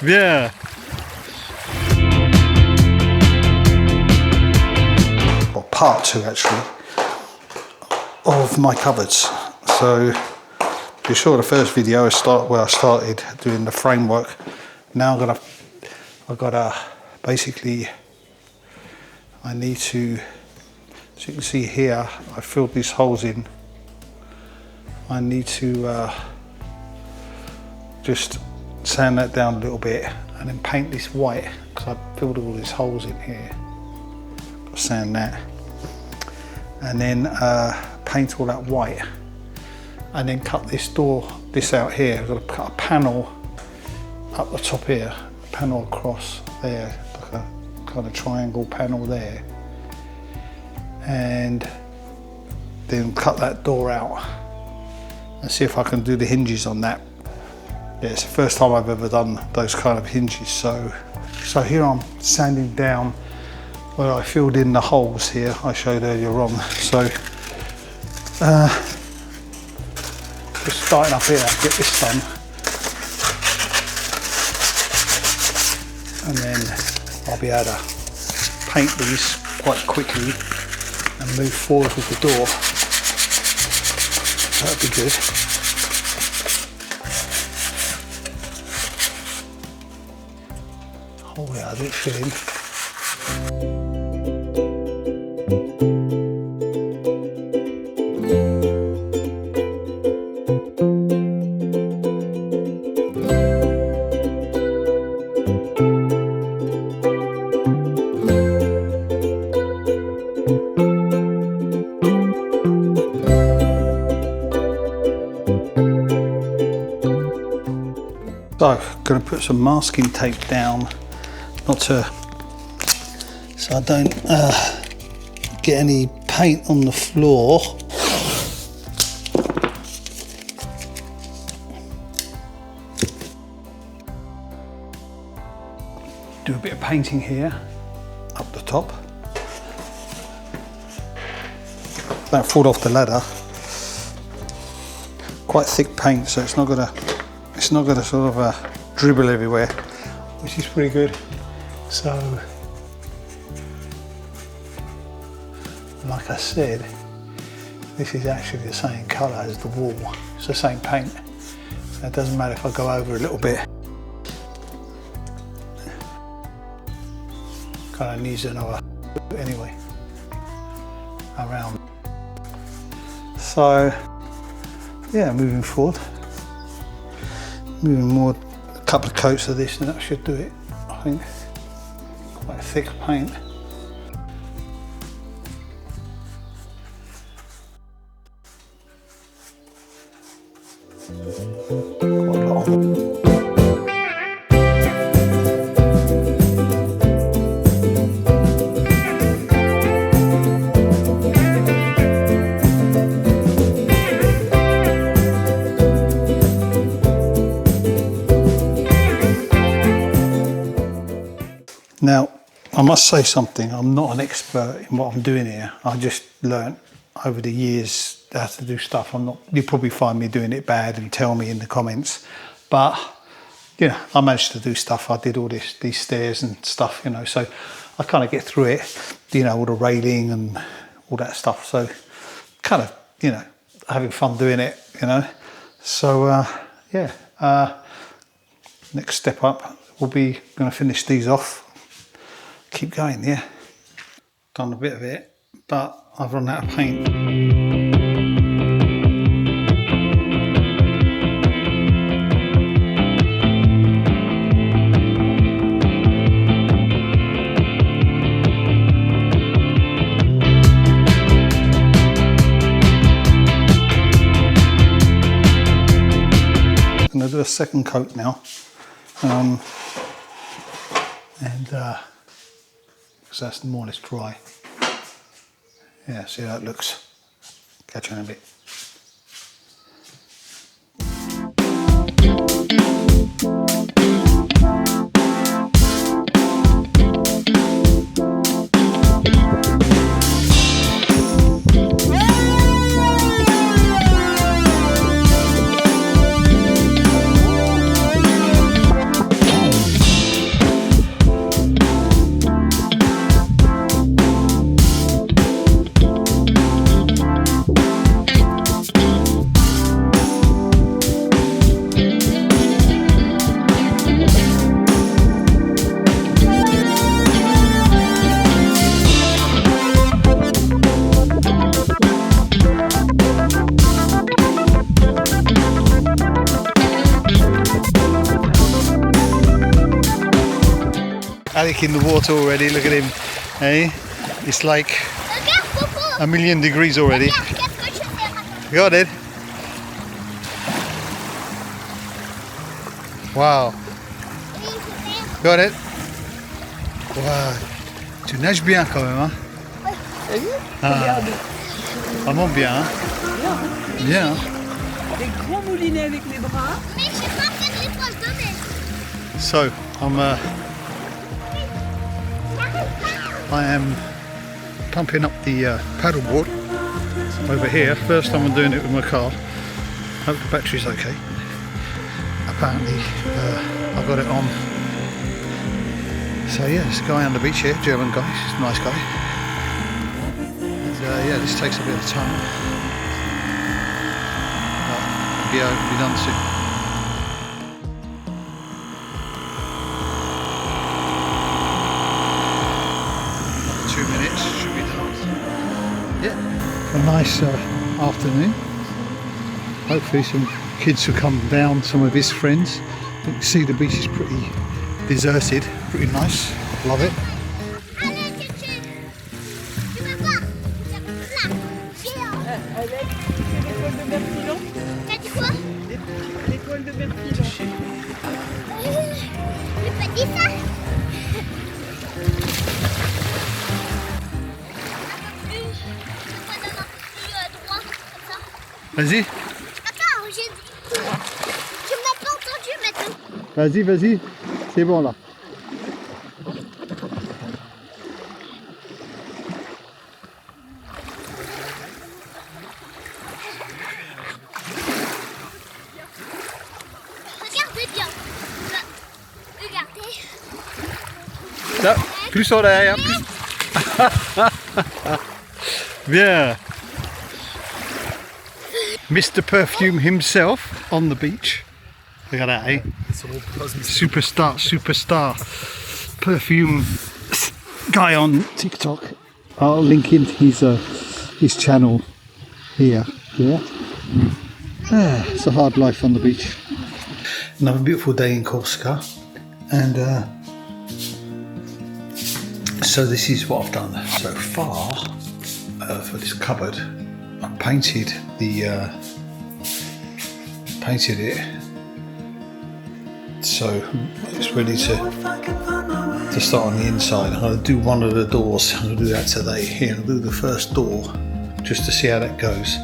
Bien. Well, part 2 actually of my cupboards. So you saw the first video where I started doing the framework. Now I've got to basically, I need to, as you can see here, I filled these holes in. I need to just sand that down a little bit and then paint this white, because I filled all these holes in here. Got to sand that. And then paint all that white. And then cut this out here. I've got to cut a panel up the top here, a panel across there, like a kind of triangle panel there. And then cut that door out and see if I can do the hinges on that. Yeah, it's the first time I've ever done those kind of hinges. So here I'm sanding down where I filled in the holes here I showed earlier on. So just starting up here, get this done, and then I'll be able to paint these quite quickly and move forward with the door. That'd be good. Oh yeah, I didn't fill in. So I'm going to put some masking tape down, so I don't get any paint on the floor. Do a bit of painting here, up the top. That fall off the ladder. Quite thick paint, so it's not gonna sort of dribble everywhere, which is pretty good. So, like I said, this is actually the same colour as the wall. It's the same paint, so it doesn't matter if I go over a little bit. Kind of needs another anyway around. So yeah, moving forward. Moving more, a couple of coats of this and that should do it, I think. Quite thick paint. Quite a lot on. Now, I must say something, I'm not an expert in what I'm doing here. I just learnt over the years how to do stuff. You'll probably find me doing it bad and tell me in the comments. But, you know, I managed to do stuff. I did all these stairs and stuff, you know, so I kind of get through it, you know, all the railing and all that stuff. So kind of, you know, having fun doing it, you know. So, yeah, next step up will be going to finish these off. Keep going, yeah. Done a bit of it, but I've run out of paint. I'm going to do a second coat now. So that's more or less dry. Yeah, see how it looks. Catch you in a bit. Alec in the water already. Look at him. Hey, it's like a million degrees already. Got it. Wow. Got it. Wow. Tu nages bien quand même, hein? Ah. Vraiment bien, hein? Bien. Hein? Des gros moulinets avec les bras. Mais je sais pas faire les poches données. So, I am pumping up the paddleboard over here. First time I'm doing it with my car. Hope the battery's okay. Apparently, I got it on. So yeah, this guy on the beach here, German guy, he's a nice guy. And, yeah, this takes a bit of time. But yeah, it'll be done soon. 2 minutes should be done. Yeah, a nice afternoon. Hopefully some kids will come down, some of his friends. You can see the beach is pretty deserted, pretty nice, love it. Allez, tu veux quoi? Avec l'étoile de Bertillon. T'as dit quoi? L'étoile de Bertillon. J'ai pas dit ça. Vas-y, Attends, j'ai dit. Tu m'as pas entendu maintenant. vas-y, vas-y, c'est bon là. Regardez bien. Regardez. Là, plus en arrière, plus. Bien. Mr. Perfume himself on the beach. Look at that, eh? Superstar perfume guy on TikTok. I'll link in his channel here. Yeah. It's a hard life on the beach. Another beautiful day in Corsica, and so this is what I've done so far for this cupboard. I painted it so it's ready to start on the inside. I'm going to do one of the doors. I'm going to do that today. Here, I'll do the first door just to see how that goes,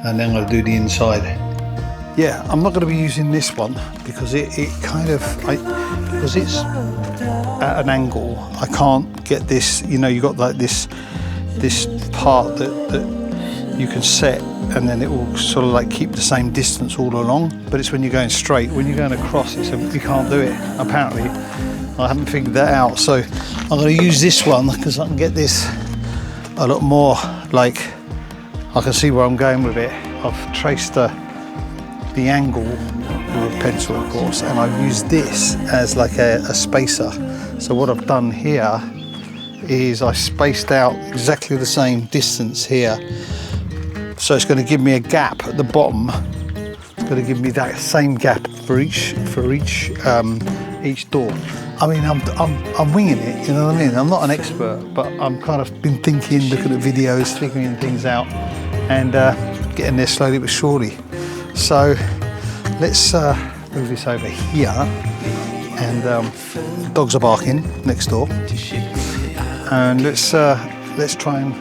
and then I'm going to do the inside. Yeah, I'm not going to be using this one because it kind of, because it's at an angle, I can't get this, you know, you got like this part that you can set, and then it will sort of like keep the same distance all along, but it's when you're going straight. When you're going across, you can't do it, apparently. I haven't figured that out, so I'm going to use this one because I can get this a lot more, like, I can see where I'm going with it. I've traced the angle with a pencil, of course, and I've used this as like a spacer. So what I've done here is I spaced out exactly the same distance here. So it's going to give me a gap at the bottom. It's going to give me that same gap for each door. I mean, I'm winging it, you know what I mean? I'm not an expert, but I'm kind of been thinking, looking at videos, figuring things out, and getting there slowly but surely. So let's move this over here, and the dogs are barking next door, and let's try and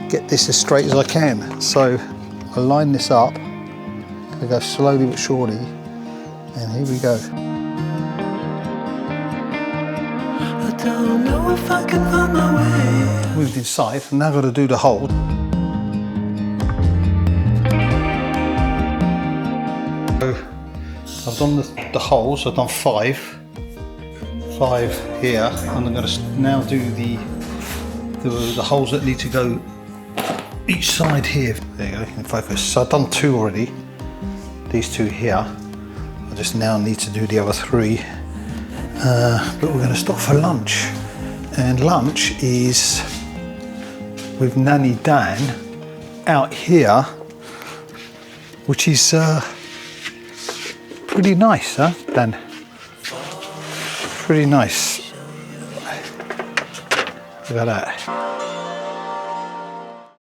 get this as straight as I can. So I line this up, I go slowly but surely, and here we go. I don't know if I can find my way. Moved inside, and now I've got to do the hole. So I've done the holes, I've done five here, and I'm going to now do the holes that need to go each side here. There you go, in focus. So I've done two already, these two here. I just now need to do the other three. But we're going to stop for lunch, and lunch is with Nanny Dan out here, which is pretty nice, huh, Dan? pretty nice. Look at that.